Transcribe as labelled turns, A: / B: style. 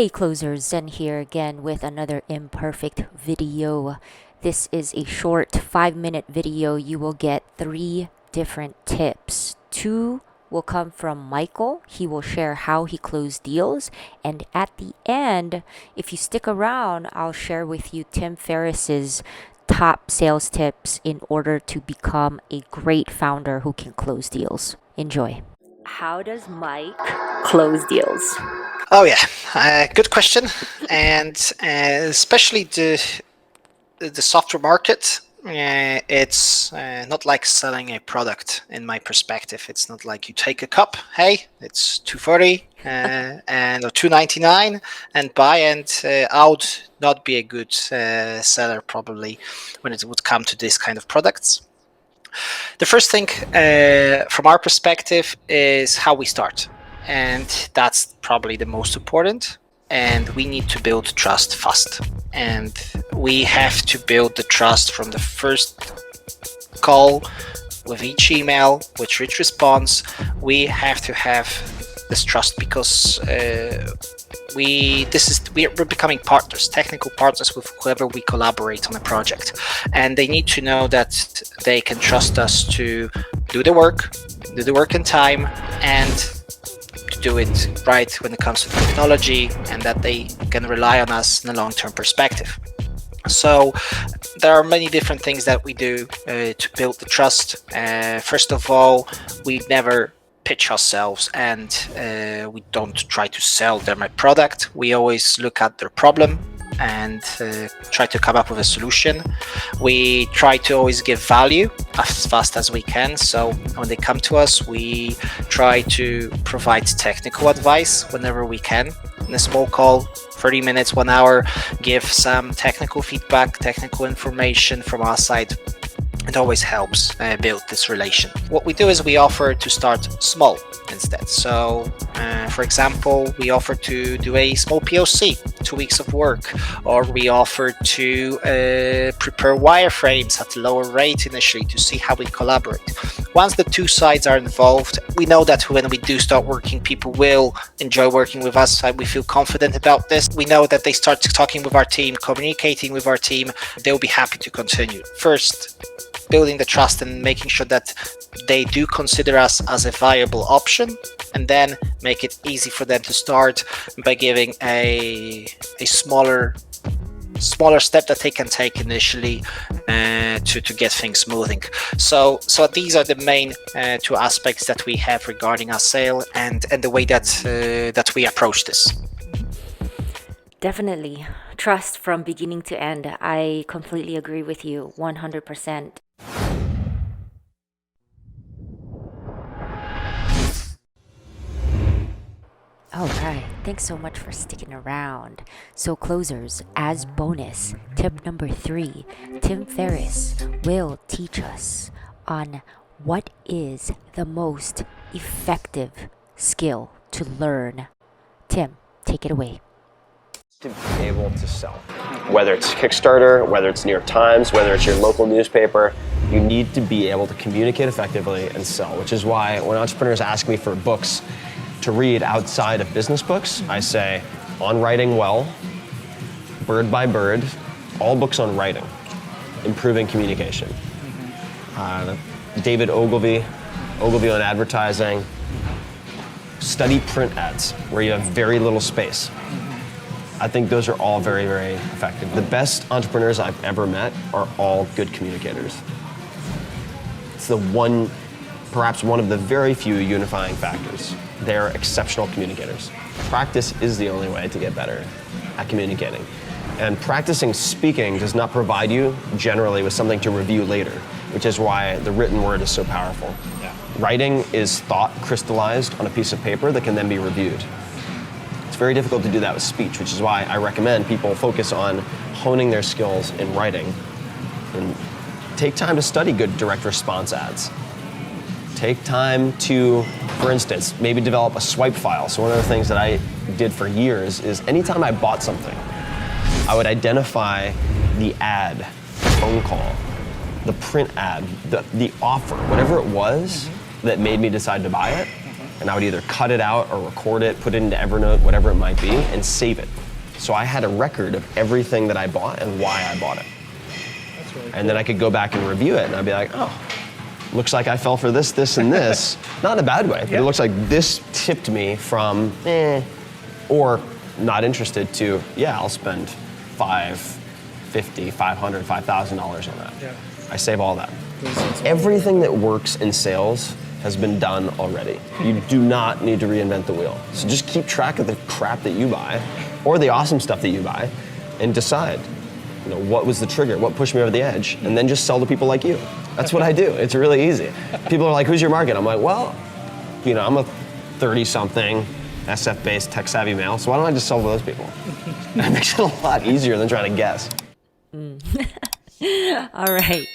A: Hey closers, Zen here again with another imperfect video. This is a short 5-minute video. You will get 3 different tips. 2 will come from Michael. He will share how he closed deals. And at the end, if you stick around, I'll share with you Tim Ferris's top sales tips in order to become a great founder who can close deals. Enjoy. How does Mike close deals?
B: Oh yeah, good question, and especially the software market. It's not like selling a product. In my perspective, it's not like you take a cup. Hey, it's $2.40 and or $2.99 and buy. And I would not be a good seller probably when it would come to this kind of products. The first thing from our perspective is how we start. And that's probably the most important. And we need to build trust fast. And we have to build the trust from the first call with each email, with each response. We have to have this trust because we're becoming partners, technical partners with whoever we collaborate on a project. And they need to know that they can trust us to do the work in time, and do it right when it comes to technology, and that they can rely on us in a long-term perspective. So there are many different things that we do to build the trust. First of all, we never pitch ourselves, and we don't try to sell them a product. We always look at their problem and try to come up with a solution. We try to always give value as fast as we can. So when they come to us, we try to provide technical advice whenever we can. In a small call, 30 minutes, 1 hour, give some technical feedback, technical information from our side. It always helps build this relation. What we do is we offer to start small instead. So, for example, we offer to do a small POC, 2 weeks of work, or we offer to prepare wireframes at a lower rate initially to see how we collaborate. Once the two sides are involved, we know that when we do start working, people will enjoy working with us. We feel confident about this. We know that they start talking with our team, communicating with our team, they'll be happy to continue. First, building the trust and making sure that they do consider us as a viable option, and then make it easy for them to start by giving a smaller step that they can take initially to get things moving. So these are the main 2 aspects that we have regarding our sale and the way that we approach this.
A: Definitely. Trust from beginning to end. I completely agree with you 100%. All right, thanks so much for sticking around. So closers, as bonus, tip number 3, Tim Ferris will teach us on what is the most effective skill to learn. Tim, take it away.
C: To be able to sell. Whether it's Kickstarter, whether it's New York Times, whether it's your local newspaper, you need to be able to communicate effectively and sell, which is why when entrepreneurs ask me for books to read outside of business books, I say On Writing Well, Bird by Bird, all books on writing, improving communication. David Ogilvy on advertising, study print ads where you have very little space. I think those are all very, very effective. The best entrepreneurs I've ever met are all good communicators. It's perhaps one of the very few unifying factors. They're exceptional communicators. Practice is the only way to get better at communicating. And practicing speaking does not provide you generally with something to review later, which is why the written word is so powerful. Yeah. Writing is thought crystallized on a piece of paper that can then be reviewed. It's very difficult to do that with speech, which is why I recommend people focus on honing their skills in writing and take time to study good direct response ads. Take time to, for instance, maybe develop a swipe file. So one of the things that I did for years is anytime I bought something, I would identify the ad, the phone call, the print ad, the offer, whatever it was that made me decide to buy it. and I would either cut it out or record it, put it into Evernote, whatever it might be, and save it. So I had a record of everything that I bought and why I bought it.
D: That's really cool.
C: And then I could go back and review it, and I'd be like, oh, looks like I fell for this, this, and this. Not in a bad way, but it looks like this tipped me from or not interested to, yeah, I'll spend $550, $500, $5,000 on that.
D: Yeah.
C: I save all that. Everything that works in sales has been done already. You do not need to reinvent the wheel. So just keep track of the crap that you buy, or the awesome stuff that you buy, and decide, what was the trigger, what pushed me over the edge, and then just sell to people like you. That's what I do. It's really easy. People are like, who's your market? I'm like, well, I'm a 30-something SF-based tech-savvy male, so why don't I just sell to those people? It makes it a lot easier than trying to guess.
A: All right.